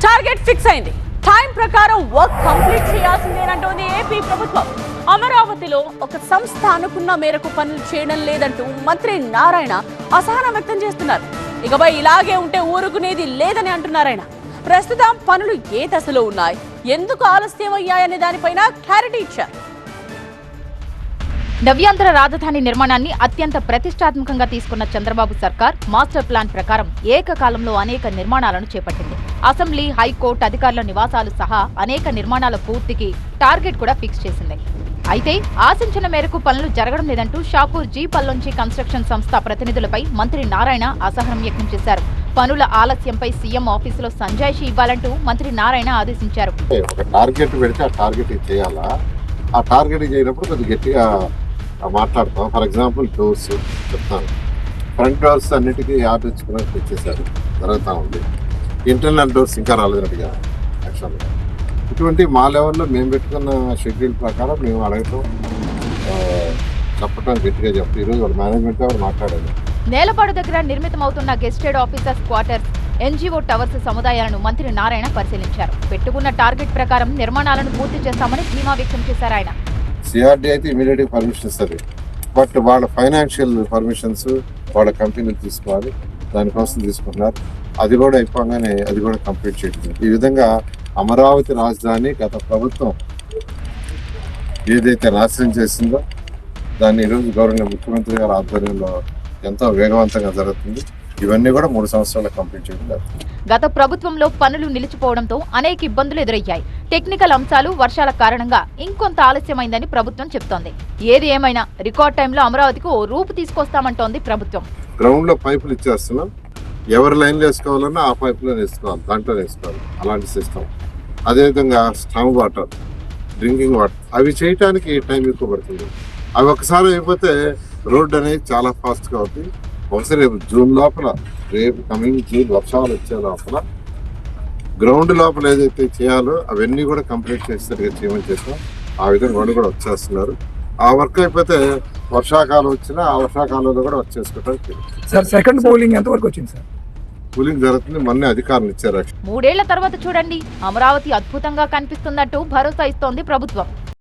Target fix అయింది. Time ప్రకారం work complete చేయాల్సిందేనంటోంది AP ప్రభుత్వం. అమరావతిలో ఒక సంస్థ అనుకున్న మేరకు పనులు చేయడం లేదంటూ మంత్రి నారాయణ అసహనం వ్యక్తం చేస్తున్నారు. ఇకపై ఇలాగే ఉంటే ఊరుకునేది లేదని అంటున్నారు ఆయన. ప్రస్తుతం పనులు ఏ దశలో ఉన్నాయి, ఎందుకు ఆలస్యం అయ్యాయనే దానిపైన క్లారిటీ ఇచ్చారు. నవ్యాంధ్ర రాజధాని నిర్మాణాన్ని అత్యంత ప్రతిష్టాత్మకంగా తీసుకున్న చంద్రబాబు సర్కార్ మాస్టర్ ప్లాన్ ప్రకారం ఏకకాలంలో అనేక నిర్మాణాలను చేపట్టింది. అసెంబ్లీ, హైకోర్టు అధికారుల నివాసాలు సహా అనేక నిర్మాణాల పూర్తికి టార్గెట్ కూడా ఫిక్స్ చేసింది. అయితే ఆశించిన మేరకు పనులు జరగడం లేదంటూ షాపూర్ జీ పల్లోంచి కన్స్ట్రక్షన్ సంస్థ ప్రతినిధులపై మంత్రి నారాయణ అసహనం వ్యక్తం చేశారు. పనుల ఆలస్యంపై సీఎం ఆఫీసులో సంజాయిషీ ఇవ్వాలంటూ మంత్రి నారాయణ ఆదేశించారు. ఒక టార్గెట్ పెడితే ఆ టార్గెట్ చేయాలా, ఆ టార్గెట్ చేయనప్పుడు కొద్దిగా గట్టిగా మాట్లాడతాం. ఫర్ ఎగ్జాంపుల్ డోర్స్ చెప్తాను, ఫ్రంట్ డోర్స్ అన్నిటికీ యాడ్ ఇచ్చుకుని తెచ్చేసారు, జరుగుతూ ఉంది. ఇంటర్నల్ డోర్స్ ఇంకా రాలేదన్నట్టుగా యాక్చువల్గా. ఇటువంటి మా లెవెల్లో మేము పెట్టుకున్న షెడ్యూల్ ప్రకారం మేము అడగటం చెప్పడం గట్టిగా చెప్తాం. ఈరోజు వాళ్ళ మేనేజ్మెంట్తో మాట్లాడాలి. నేలపాడు దగ్గర నిర్మితమవుతున్న gazetted officers quarters, NGO towers సముదాయాలను మంత్రి నారాయణ పరిశీలించారు. పెట్టుకున్న టార్గెట్ ప్రకారం నిర్మాణాలను పూర్తి చేస్తామని ధీమా వ్యక్తం చేశారు ఆయన. సిఆర్డీ అయితే ఇమీడియట్గా పర్మిషన్ ఇస్తుంది, బట్ వాళ్ళ ఫైనాన్షియల్ పర్మిషన్స్ వాళ్ళ కంపెనీలు తీసుకోవాలి, దానికోసం తీసుకుంటున్నారు. అది కూడా అయిపోగానే అది కూడా కంప్లీట్ చేయడం. ఈ విధంగా అమరావతి రాజధాని గత ప్రభుత్వం ఏదైతే నాశనం చేసిందో దాన్ని ఈరోజు గౌరవ ముఖ్యమంత్రి గారి ఆధ్వర్యంలో ఎంతో వేగవంతంగా జరుగుతుంది. ఇవన్నీ కూడా 3 సంవత్సరాలు కంప్లీట్ చేయడం. గత ప్రభుత్వంలో పనులు నిలిచిపోవడంతో అనేక ఇబ్బందులు ఎదురయ్యాయి. టెక్నికల్ అంశాలు, వర్షాల కారణంగా ఇంకొంత ఆలస్యమైందని ప్రభుత్వం చెబుతోంది. ఏది ఏమైనా రికార్డ్ టైంలో అమరావతికి ఓ రూపు తీసుకొస్తామంటోంది ప్రభుత్వం. గ్రౌండ్ లో పైపులు ఇచ్చేస్తున్నాం, ఎవరి లైన్లు వేసుకోవాలన్నా ఆ పైపులో వేసుకోవాలి, దాంట్లో వేసుకోవాలి, అలాంటి సిస్టమ్. అదేవిధంగా స్టవ్ వాటర్, డ్రింకింగ్ వాటర్, అవి చేయటానికి టైం ఎక్కువ పడుతుంది. అవి ఒకసారి అయిపోతే రోడ్డు అనేది చాలా ఫాస్ట్గా అవుతుంది. ఒకసారి రేపు జూన్ లోపల, రేపు కమింగ్ జూన్ వర్షాలు వచ్చే లోపల గ్రౌండ్ లోపల ఏదైతే చేయాలో అవన్నీ కూడా కంప్లీట్ చేసేసరిగా చేయమని చేస్తాం. ఆ విధంగా వాళ్ళు కూడా వచ్చేస్తున్నారు. ఆ వర్క్ అయిపోతే వర్షాకాలం వచ్చినా ఆ వర్షాకాలంలో కూడా వర్క్ చేసుకోవడానికి. సార్ సెకండ్ పోలింగ్ ఎంతవరకు వచ్చింది సార్? కూలింగ్ జరుగుతుంది, మొన్నే అధికారులు ఇచ్చారు. 3 ఏళ్ల తర్వాత చూడండి, అమరావతి అద్భుతంగా కనిపిస్తున్నట్టు భరోసా ఇస్తోంది ప్రభుత్వం.